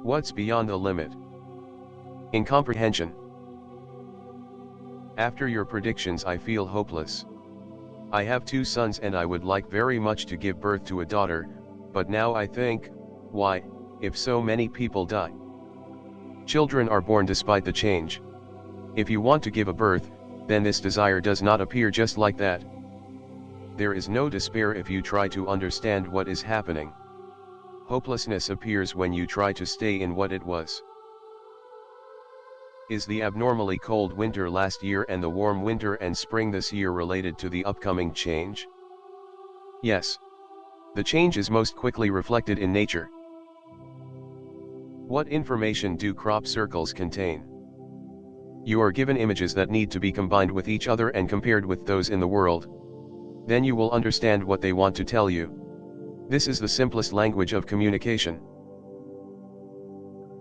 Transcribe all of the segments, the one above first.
What's beyond the limit? Incomprehension. After your predictions, I feel hopeless. I have 2 sons and I would like very much to give birth to a daughter, but now I think, why, if so many people die? Children are born despite the change. If you want to give a birth, then this desire does not appear just like that. There is no despair if you try to understand what is happening. Hopelessness appears when you try to stay in what it was. Is the abnormally cold winter last year and the warm winter and spring this year related to the upcoming change? Yes. The change is most quickly reflected in nature. What information do crop circles contain? You are given images that need to be combined with each other and compared with those in the world. Then you will understand what they want to tell you. This is the simplest language of communication.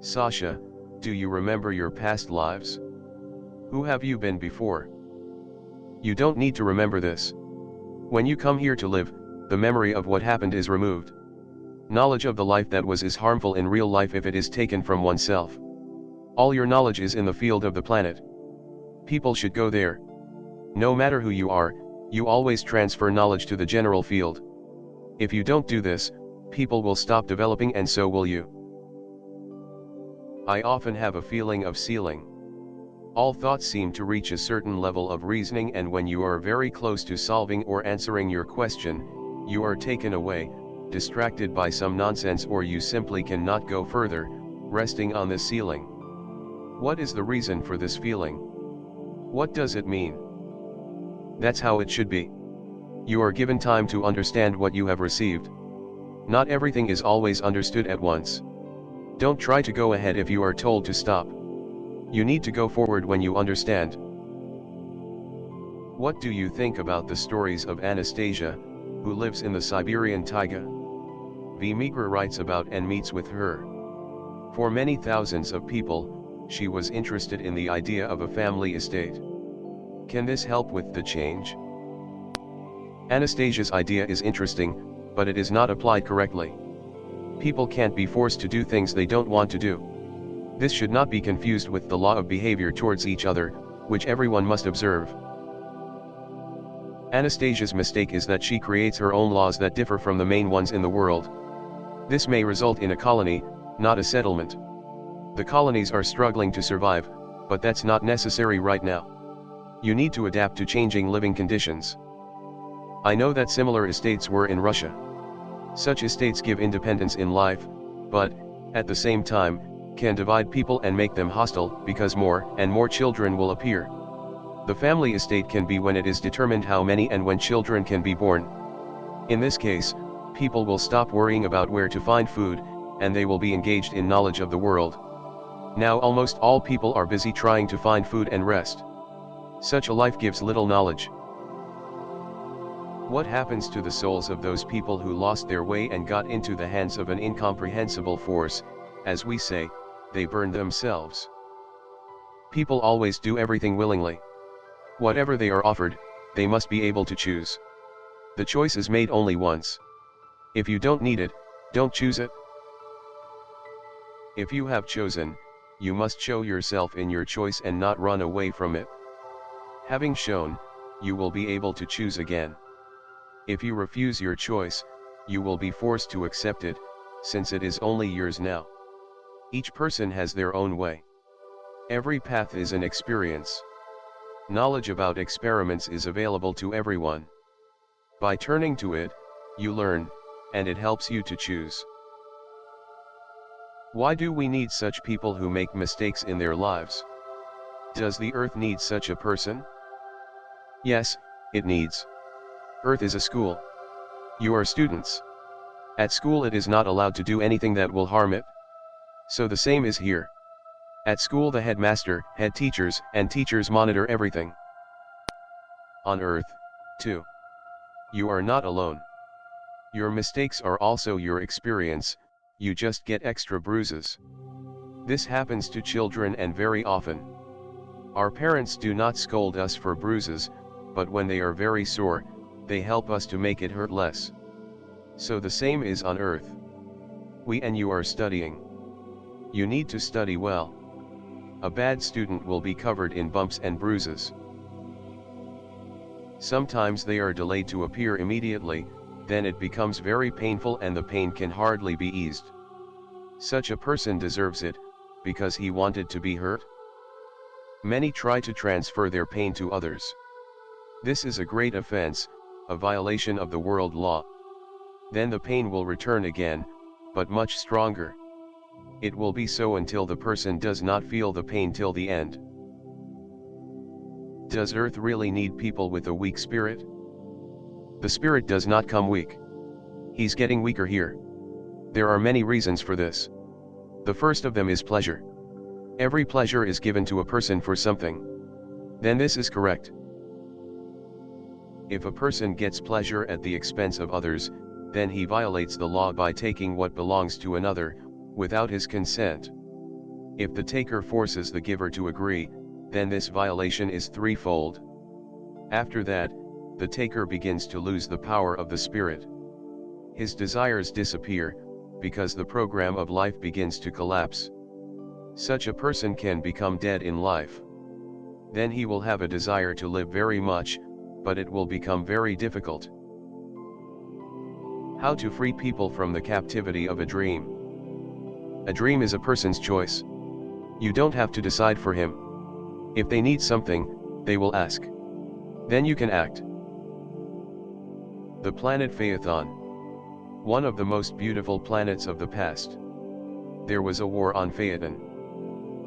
Sasha, do you remember your past lives? Who have you been before? You don't need to remember this. When you come here to live, the memory of what happened is removed. Knowledge of the life that was is harmful in real life if it is taken from oneself. All your knowledge is in the field of the planet. People should go there. No matter who you are, you always transfer knowledge to the general field. If you don't do this, people will stop developing and so will you. I often have a feeling of ceiling. All thoughts seem to reach a certain level of reasoning, and when you are very close to solving or answering your question, you are taken away, distracted by some nonsense, or you simply cannot go further, resting on the ceiling. What is the reason for this feeling? What does it mean? That's how it should be. You are given time to understand what you have received. Not everything is always understood at once. Don't try to go ahead if you are told to stop. You need to go forward when you understand. What do you think about the stories of Anastasia, who lives in the Siberian taiga? V. Migra writes about and meets with her. For many thousands of people, she was interested in the idea of a family estate. Can this help with the change? Anastasia's idea is interesting, but it is not applied correctly. People can't be forced to do things they don't want to do. This should not be confused with the law of behavior towards each other, which everyone must observe. Anastasia's mistake is that she creates her own laws that differ from the main ones in the world. This may result in a colony, not a settlement. The colonies are struggling to survive, but that's not necessary right now. You need to adapt to changing living conditions. I know that similar estates were in Russia. Such estates give independence in life, but, at the same time, can divide people and make them hostile, because more and more children will appear. The family estate can be when it is determined how many and when children can be born. In this case, people will stop worrying about where to find food, and they will be engaged in knowledge of the world. Now almost all people are busy trying to find food and rest. Such a life gives little knowledge. What happens to the souls of those people who lost their way and got into the hands of an incomprehensible force? As we say, they burn themselves. People always do everything willingly. Whatever they are offered, they must be able to choose. The choice is made only once. If you don't need it, don't choose it. If you have chosen, you must show yourself in your choice and not run away from it. Having shown, you will be able to choose again. If you refuse your choice, you will be forced to accept it, since it is only yours now. Each person has their own way. Every path is an experience. Knowledge about experiments is available to everyone. By turning to it, you learn, and it helps you to choose. Why do we need such people who make mistakes in their lives? Does the earth need such a person? Yes, it needs. Earth is a school. You are students. At school it is not allowed to do anything that will harm it. So the same is here. At school the headmaster, head teachers, and teachers monitor everything. On Earth, too. You are not alone. Your mistakes are also your experience, you just get extra bruises. This happens to children and very often. Our parents do not scold us for bruises, but when they are very sore, they help us to make it hurt less. So the same is on Earth. We and you are studying. You need to study well. A bad student will be covered in bumps and bruises. Sometimes they are delayed to appear immediately, then it becomes very painful and the pain can hardly be eased. Such a person deserves it, because he wanted to be hurt. Many try to transfer their pain to others. This is a great offense, a violation of the world law. Then the pain will return again, but much stronger. It will be so until the person does not feel the pain till the end. Does Earth really need people with a weak spirit? The spirit does not come weak. He's getting weaker here. There are many reasons for this. The first of them is pleasure. Every pleasure is given to a person for something. Then this is correct. If a person gets pleasure at the expense of others, then he violates the law by taking what belongs to another, without his consent. If the taker forces the giver to agree, then this violation is threefold. After that, the taker begins to lose the power of the spirit. His desires disappear, because the program of life begins to collapse. Such a person can become dead in life. Then he will have a desire to live very much, but it will become very difficult. How to free people from the captivity of a dream? A dream is a person's choice. You don't have to decide for him. If they need something, they will ask. Then you can act. The planet Phaethon. One of the most beautiful planets of the past. There was a war on Phaethon.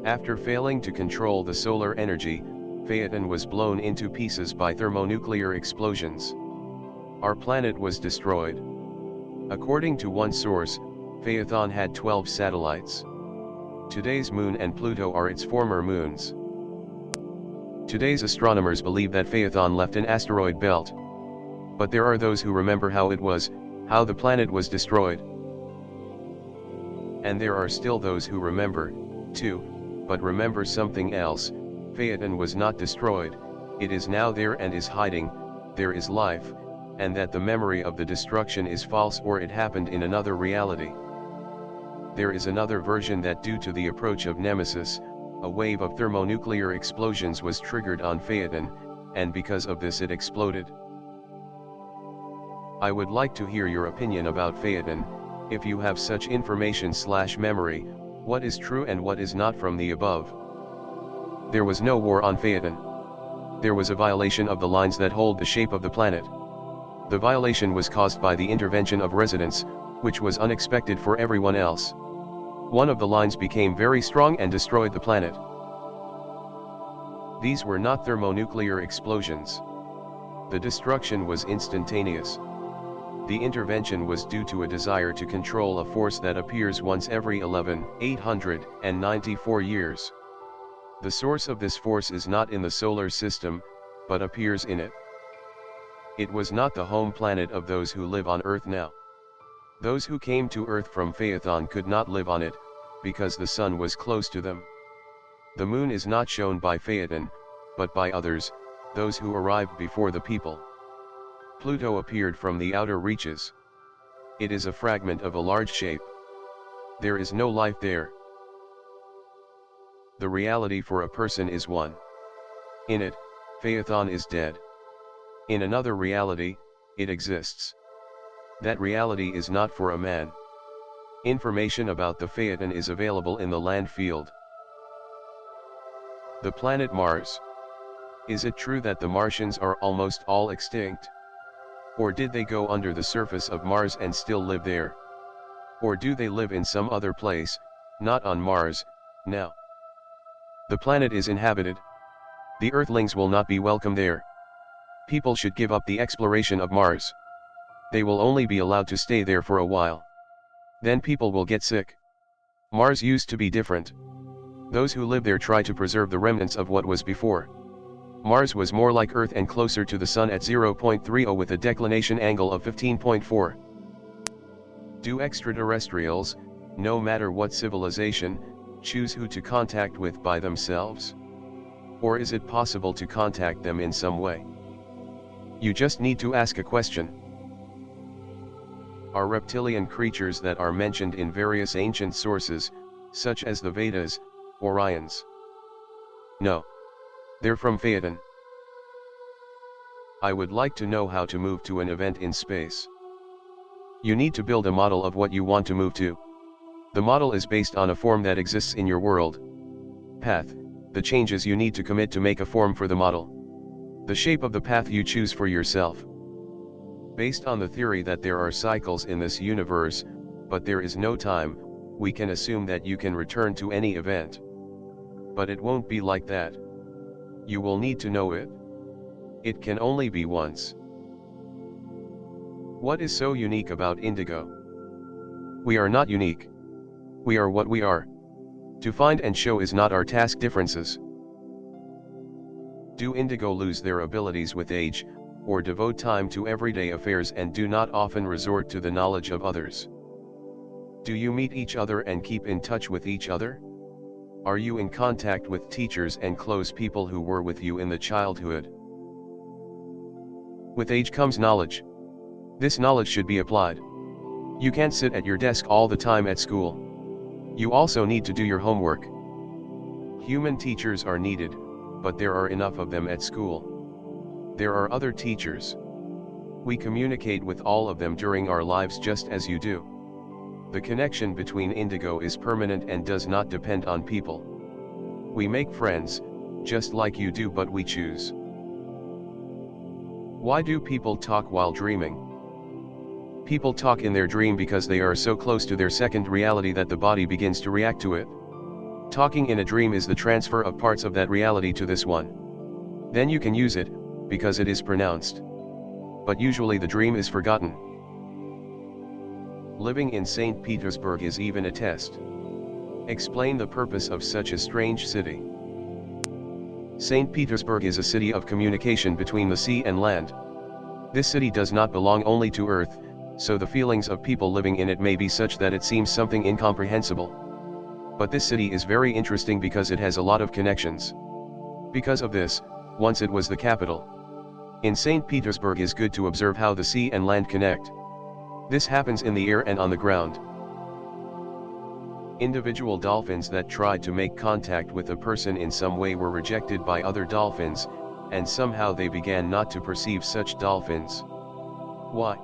After failing to control the solar energy, Phaethon was blown into pieces by thermonuclear explosions. Our planet was destroyed. According to one source, Phaethon had 12 satellites. Today's moon and Pluto are its former moons. Today's astronomers believe that Phaethon left an asteroid belt. But there are those who remember how it was, how the planet was destroyed. And there are still those who remember, too, but remember something else. Phaethon was not destroyed, it is now there and is hiding, there is life, and that the memory of the destruction is false or it happened in another reality. There is another version that due to the approach of Nemesis, a wave of thermonuclear explosions was triggered on Phaethon, and because of this it exploded. I would like to hear your opinion about Phaethon. If you have such information/memory, what is true and what is not from the above? There was no war on Phaethon. There was a violation of the lines that hold the shape of the planet. The violation was caused by the intervention of residents, which was unexpected for everyone else. One of the lines became very strong and destroyed the planet. These were not thermonuclear explosions. The destruction was instantaneous. The intervention was due to a desire to control a force that appears once every 11,894 years. The source of this force is not in the solar system, but appears in it. It was not the home planet of those who live on Earth now. Those who came to Earth from Phaethon could not live on it, because the sun was close to them. The moon is not shown by Phaethon, but by others, those who arrived before the people. Pluto appeared from the outer reaches. It is a fragment of a large shape. There is no life there. The reality for a person is one. In it, Phaethon is dead. In another reality, it exists. That reality is not for a man. Information about the Phaethon is available in the land field. The planet Mars. Is it true that the Martians are almost all extinct? Or did they go under the surface of Mars and still live there? Or do they live in some other place, not on Mars, now? The planet is inhabited. The Earthlings will not be welcome there. People should give up the exploration of Mars. They will only be allowed to stay there for a while. Then people will get sick. Mars used to be different. Those who live there try to preserve the remnants of what was before. Mars was more like Earth and closer to the Sun at 0.30 with a declination angle of 15.4. Do extraterrestrials, no matter what civilization, choose who to contact with by themselves? Or is it possible to contact them in some way? You just need to ask a question. Are reptilian creatures that are mentioned in various ancient sources, such as the Vedas, Orions. No. They're from Phaeton. I would like to know how to move to an event in space. You need to build a model of what you want to move to. The model is based on a form that exists in your world. Path, the changes you need to commit to make a form for the model. The shape of the path you choose for yourself. Based on the theory that there are cycles in this universe, but there is no time, we can assume that you can return to any event. But it won't be like that. You will need to know it. It can only be once. What is so unique about Indigo? We are not unique. We are what we are. To find and show is not our task. Differences. Do Indigo lose their abilities with age, or devote time to everyday affairs and do not often resort to the knowledge of others? Do you meet each other and keep in touch with each other? Are you in contact with teachers and close people who were with you in the childhood? With age comes knowledge. This knowledge should be applied. You can't sit at your desk all the time at school. You also need to do your homework. Human teachers are needed, but there are enough of them at school. There are other teachers. We communicate with all of them during our lives just as you do. The connection between Indigo is permanent and does not depend on people. We make friends, just like you do, but we choose. Why do people talk while dreaming? People talk in their dream because they are so close to their second reality that the body begins to react to it. Talking in a dream is the transfer of parts of that reality to this one. Then you can use it, because it is pronounced. But usually the dream is forgotten. Living in St. Petersburg is even a test. Explain the purpose of such a strange city. St. Petersburg is a city of communication between the sea and land. This city does not belong only to Earth, so the feelings of people living in it may be such that it seems something incomprehensible. But this city is very interesting because it has a lot of connections. Because of this, once it was the capital. In St. Petersburg is good to observe how the sea and land connect. This happens in the air and on the ground. Individual dolphins that tried to make contact with a person in some way were rejected by other dolphins, and somehow they began not to perceive such dolphins. Why?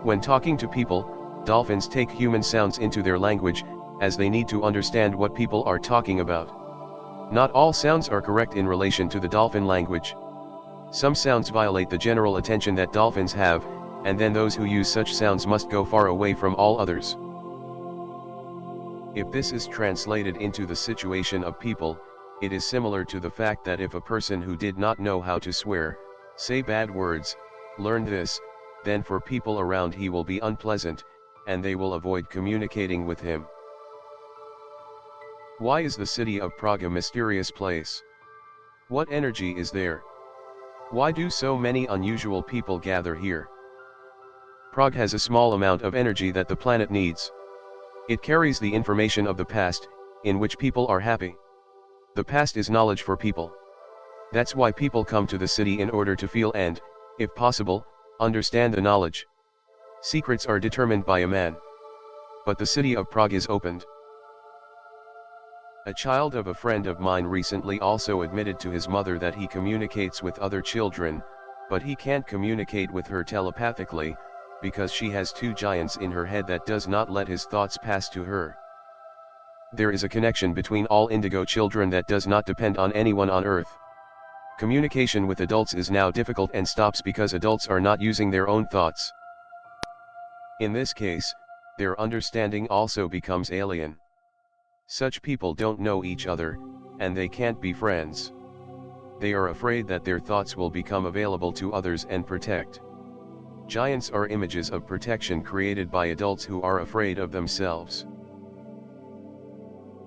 When talking to people, dolphins take human sounds into their language, as they need to understand what people are talking about. Not all sounds are correct in relation to the dolphin language. Some sounds violate the general attention that dolphins have, and then those who use such sounds must go far away from all others. If this is translated into the situation of people, it is similar to the fact that if a person who did not know how to swear, say bad words, learned this, then for people around he will be unpleasant, and they will avoid communicating with him. Why is the city of Prague a mysterious place? What energy is there? Why do so many unusual people gather here? Prague has a small amount of energy that the planet needs. It carries the information of the past, in which people are happy. The past is knowledge for people. That's why people come to the city in order to feel and, if possible, understand the knowledge. Secrets are determined by a man. But the city of Prague is opened. A child of a friend of mine recently also admitted to his mother that he communicates with other children, but he can't communicate with her telepathically, because she has two giants in her head that does not let his thoughts pass to her. There is a connection between all Indigo children that does not depend on anyone on Earth. Communication with adults is now difficult and stops because adults are not using their own thoughts. In this case, their understanding also becomes alien. Such people don't know each other, and they can't be friends. They are afraid that their thoughts will become available to others and protect. Giants are images of protection created by adults who are afraid of themselves.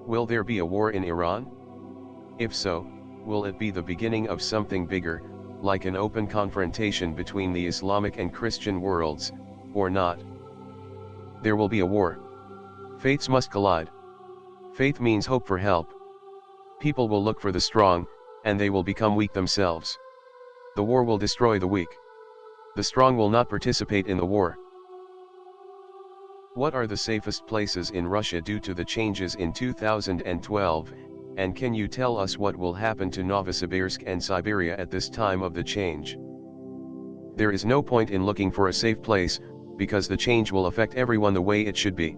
Will there be a war in Iran? If so, will it be the beginning of something bigger, like an open confrontation between the Islamic and Christian worlds, or not? There will be a war. Faiths must collide. Faith means hope for help. People will look for the strong, and they will become weak themselves. The war will destroy the weak. The strong will not participate in the war. What are the safest places in Russia due to the changes in 2012, and can you tell us what will happen to Novosibirsk and Siberia at this time of the change? There is no point in looking for a safe place, because the change will affect everyone the way it should be.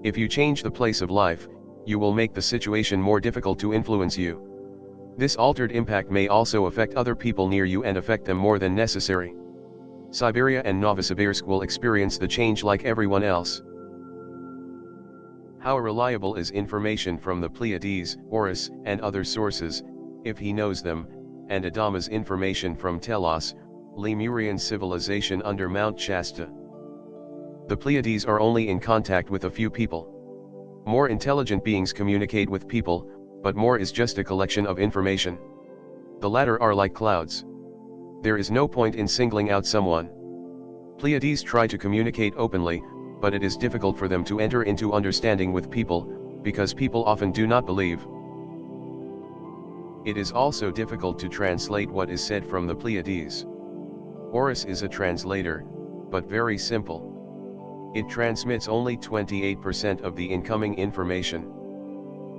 If you change the place of life, you will make the situation more difficult to influence you. This altered impact may also affect other people near you and affect them more than necessary. Siberia and Novosibirsk will experience the change like everyone else. How reliable is information from the Pleiades, Horus, and other sources, if he knows them, and Adama's information from Telos, Lemurian civilization under Mount Shasta? The Pleiades are only in contact with a few people. More intelligent beings communicate with people, but more is just a collection of information. The latter are like clouds. There is no point in singling out someone. Pleiades try to communicate openly, but it is difficult for them to enter into understanding with people, because people often do not believe. It is also difficult to translate what is said from the Pleiades. Horus is a translator, but very simple. It transmits only 28% of the incoming information.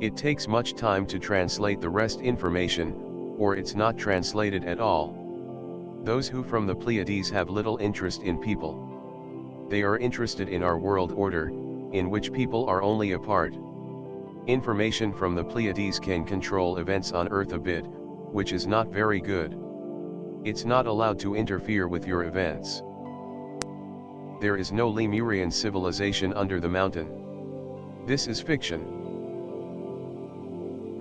It takes much time to translate the rest information, or it's not translated at all. Those who from the Pleiades have little interest in people. They are interested in our world order, in which people are only a part. Information from the Pleiades can control events on Earth a bit, which is not very good. It's not allowed to interfere with your events. There is no Lemurian civilization under the mountain. This is fiction.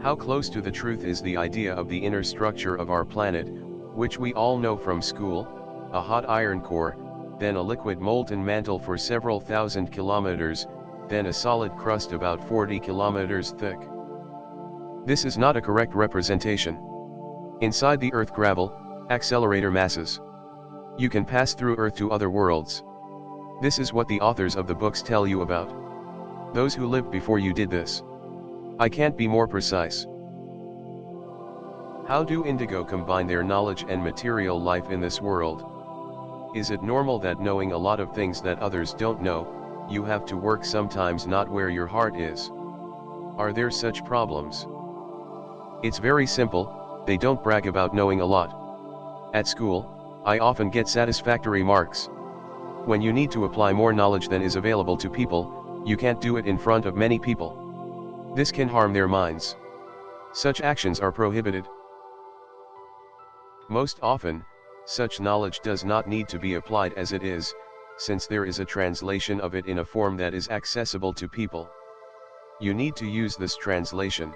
How close to the truth is the idea of the inner structure of our planet, which we all know from school: a hot iron core, then a liquid molten mantle for several thousand kilometers, then a solid crust about 40 kilometers thick. This is not a correct representation. Inside the Earth gravel, accelerator masses. You can pass through Earth to other worlds. This is what the authors of the books tell you about. Those who lived before you did this. I can't be more precise. How do Indigo combine their knowledge and material life in this world? Is it normal that knowing a lot of things that others don't know, you have to work sometimes not where your heart is? Are there such problems? It's very simple, they don't brag about knowing a lot. At school, I often get satisfactory marks. When you need to apply more knowledge than is available to people, you can't do it in front of many people. This can harm their minds. Such actions are prohibited. Most often, such knowledge does not need to be applied as it is, since there is a translation of it in a form that is accessible to people. You need to use this translation.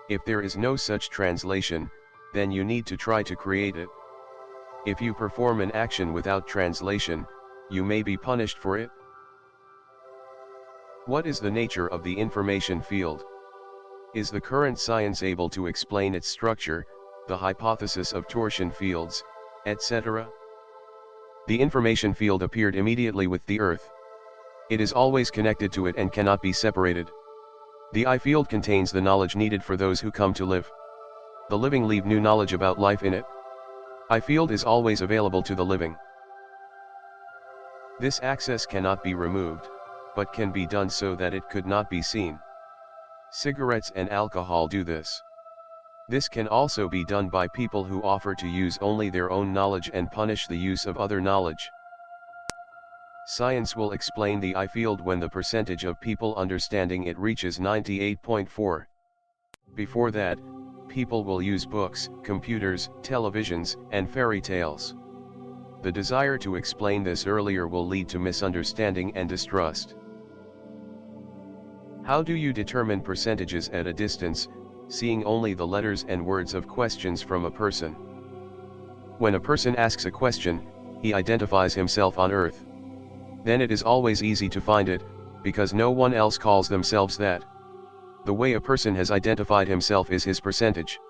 If there is no such translation, then you need to try to create it. If you perform an action without translation, you may be punished for it. What is the nature of the information field? Is the current science able to explain its structure, the hypothesis of torsion fields, etc.? The information field appeared immediately with the Earth. It is always connected to it and cannot be separated. The I field contains the knowledge needed for those who come to live. The living leave new knowledge about life in it. I field is always available to the living. This access cannot be removed, but can be done so that it could not be seen. Cigarettes and alcohol do this. This can also be done by people who offer to use only their own knowledge and punish the use of other knowledge. Science will explain the I field when the percentage of people understanding it reaches 98.4. Before that, people will use books, computers, televisions, and fairy tales. The desire to explain this earlier will lead to misunderstanding and distrust. How do you determine percentages at a distance, seeing only the letters and words of questions from a person? When a person asks a question, he identifies himself on Earth. Then it is always easy to find it, because no one else calls themselves that. The way a person has identified himself is his percentage.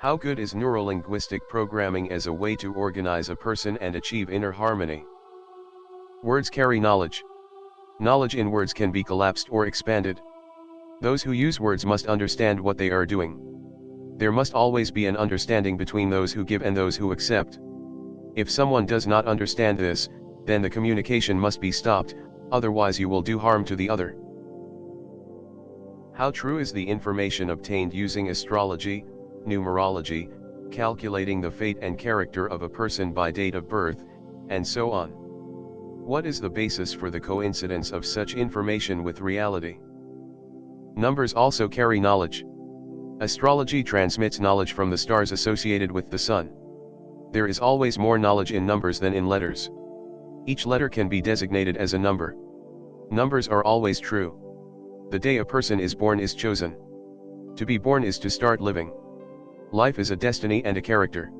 How good is neurolinguistic programming as a way to organize a person and achieve inner harmony? Words carry knowledge. Knowledge in words can be collapsed or expanded. Those who use words must understand what they are doing. There must always be an understanding between those who give and those who accept. If someone does not understand this, then the communication must be stopped, otherwise you will do harm to the other. How true is the information obtained using astrology, numerology, calculating the fate and character of a person by date of birth, and so on? What is the basis for the coincidence of such information with reality? Numbers also carry knowledge. Astrology transmits knowledge from the stars associated with the sun. There is always more knowledge in numbers than in letters. Each letter can be designated as a number. Numbers are always true. The day a person is born is chosen. To be born is to start living. Life is a destiny and a character.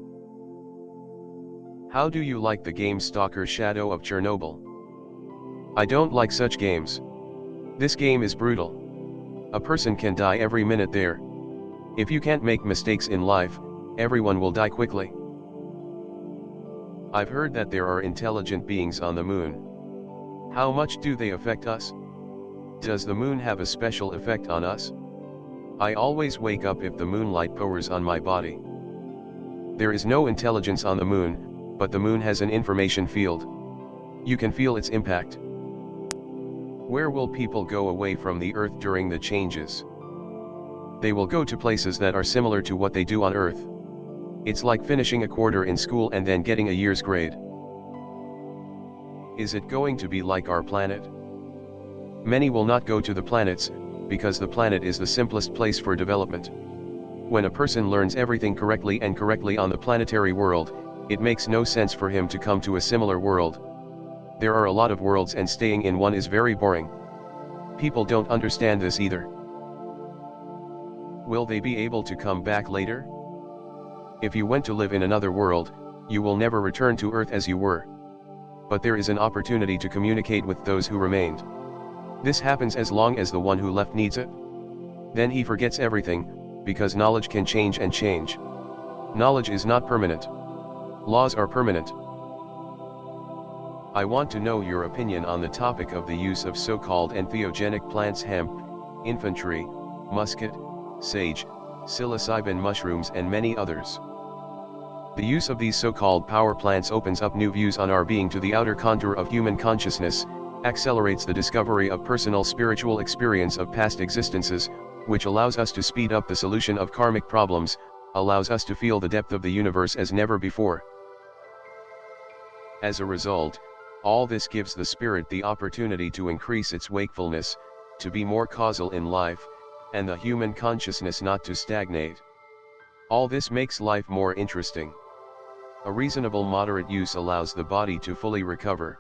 How do you like the game Stalker Shadow of Chernobyl? I don't like such games. This game is brutal. A person can die every minute there. If you can't make mistakes in life, everyone will die quickly. I've heard that there are intelligent beings on the moon. How much do they affect us? Does the moon have a special effect on us? I always wake up if the moonlight pours on my body. There is no intelligence on the moon, but the moon has an information field. You can feel its impact. Where will people go away from the earth during the changes? They will go to places that are similar to what they do on earth. It's like finishing a quarter in school and then getting a year's grade. Is it going to be like our planet? Many will not go to the planets, because the planet is the simplest place for development. When a person learns everything correctly on the planetary world, it makes no sense for him to come to a similar world. There are a lot of worlds and staying in one is very boring. People don't understand this either. Will they be able to come back later? If you went to live in another world, you will never return to Earth as you were. But there is an opportunity to communicate with those who remained. This happens as long as the one who left needs it. Then he forgets everything, because knowledge can change and change. Knowledge is not permanent. Laws are permanent. I want to know your opinion on the topic of the use of so-called entheogenic plants: hemp, infantry, muscat, sage, psilocybin mushrooms and many others. The use of these so-called power plants opens up new views on our being to the outer contour of human consciousness, accelerates the discovery of personal spiritual experience of past existences, which allows us to speed up the solution of karmic problems, allows us to feel the depth of the universe as never before. As a result, all this gives the spirit the opportunity to increase its wakefulness, to be more causal in life, and the human consciousness not to stagnate. All this makes life more interesting. A reasonable moderate use allows the body to fully recover.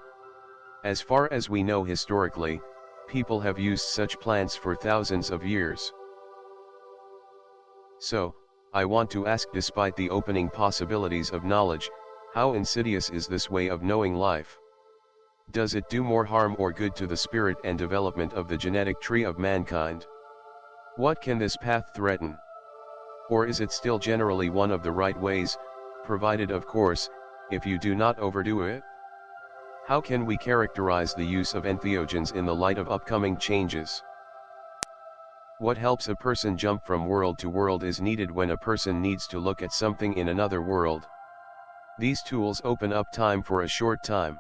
As far as we know historically, people have used such plants for thousands of years. So, I want to ask, despite the opening possibilities of knowledge, how insidious is this way of knowing life? Does it do more harm or good to the spirit and development of the genetic tree of mankind? What can this path threaten? Or is it still generally one of the right ways, provided of course, if you do not overdo it? How can we characterize the use of entheogens in the light of upcoming changes? What helps a person jump from world to world is needed when a person needs to look at something in another world. These tools open up time for a short time.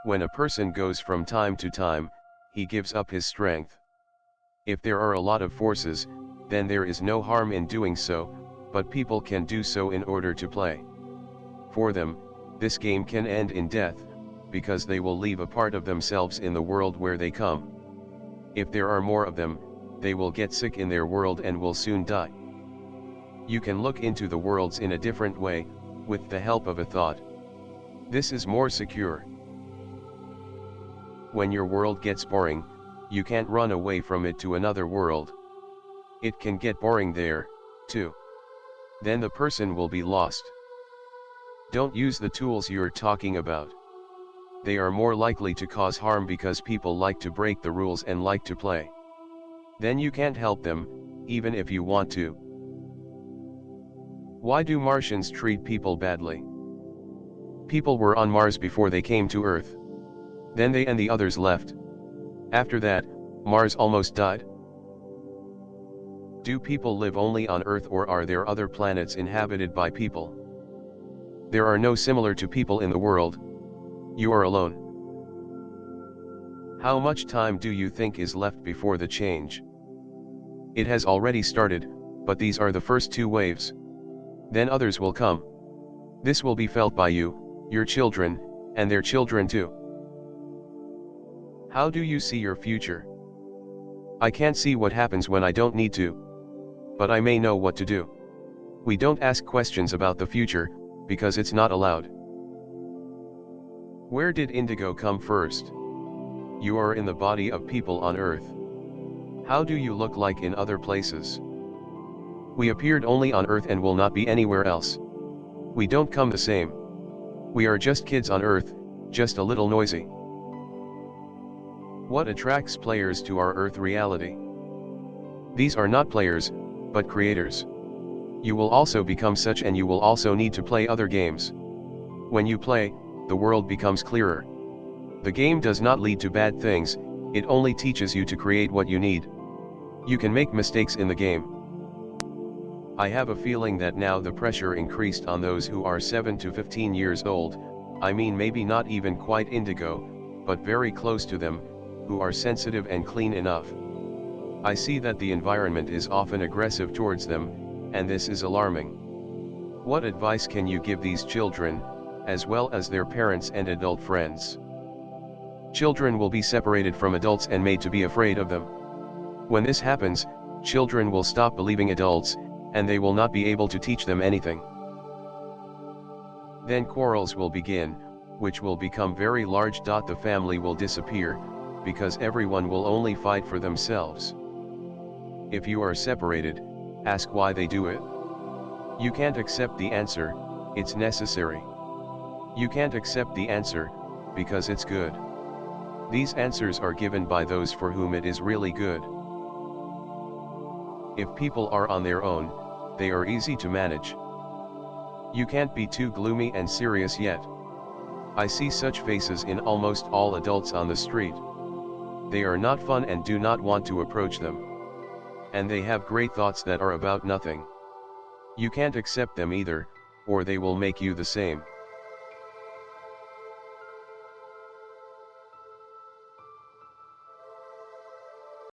When a person goes from time to time, he gives up his strength. If there are a lot of forces, then there is no harm in doing so, but people can do so in order to play. For them, this game can end in death, because they will leave a part of themselves in the world where they come. If there are more of them, they will get sick in their world and will soon die. You can look into the worlds in a different way, with the help of a thought. This is more secure. When your world gets boring, you can't run away from it to another world. It can get boring there, too. Then the person will be lost. Don't use the tools you're talking about. They are more likely to cause harm because people like to break the rules and like to play. Then you can't help them, even if you want to. Why do Martians treat people badly? People were on Mars before they came to Earth. Then they and the others left. After that, Mars almost died. Do people live only on Earth, or are there other planets inhabited by people? There are no similar to people in the world. You are alone. How much time do you think is left before the change? It has already started, but these are the first two waves. Then others will come. This will be felt by you, your children, and their children too. How do you see your future? I can't see what happens when I don't need to. But I may know what to do. We don't ask questions about the future, because it's not allowed. Where did indigo come first? You are in the body of people on earth. How do you look like in other places? We appeared only on earth and will not be anywhere else. We don't come the same. We are just kids on earth, just a little noisy. What attracts players to our earth reality? These are not players, but creators. You will also become such, and you will also need to play other games. When you play, the world becomes clearer. The game does not lead to bad things, it only teaches you to create what you need. You can make mistakes in the game. I have a feeling that now the pressure increased on those who are 7 to 15 years old, I mean maybe not even quite indigo, but very close to them, who are sensitive and clean enough. I see that the environment is often aggressive towards them, and this is alarming. What advice can you give these children, as well as their parents and adult friends? Children will be separated from adults and made to be afraid of them. When this happens, children will stop believing adults, and they will not be able to teach them anything. Then quarrels will begin, which will become very large. The family will disappear, because everyone will only fight for themselves. If you are separated, ask why they do it. You can't accept the answer, it's necessary. You can't accept the answer, because it's good. These answers are given by those for whom it is really good. If people are on their own, they are easy to manage. You can't be too gloomy and serious yet. I see such faces in almost all adults on the street. They are not fun and do not want to approach them. And they have great thoughts that are about nothing. You can't accept them either, or they will make you the same.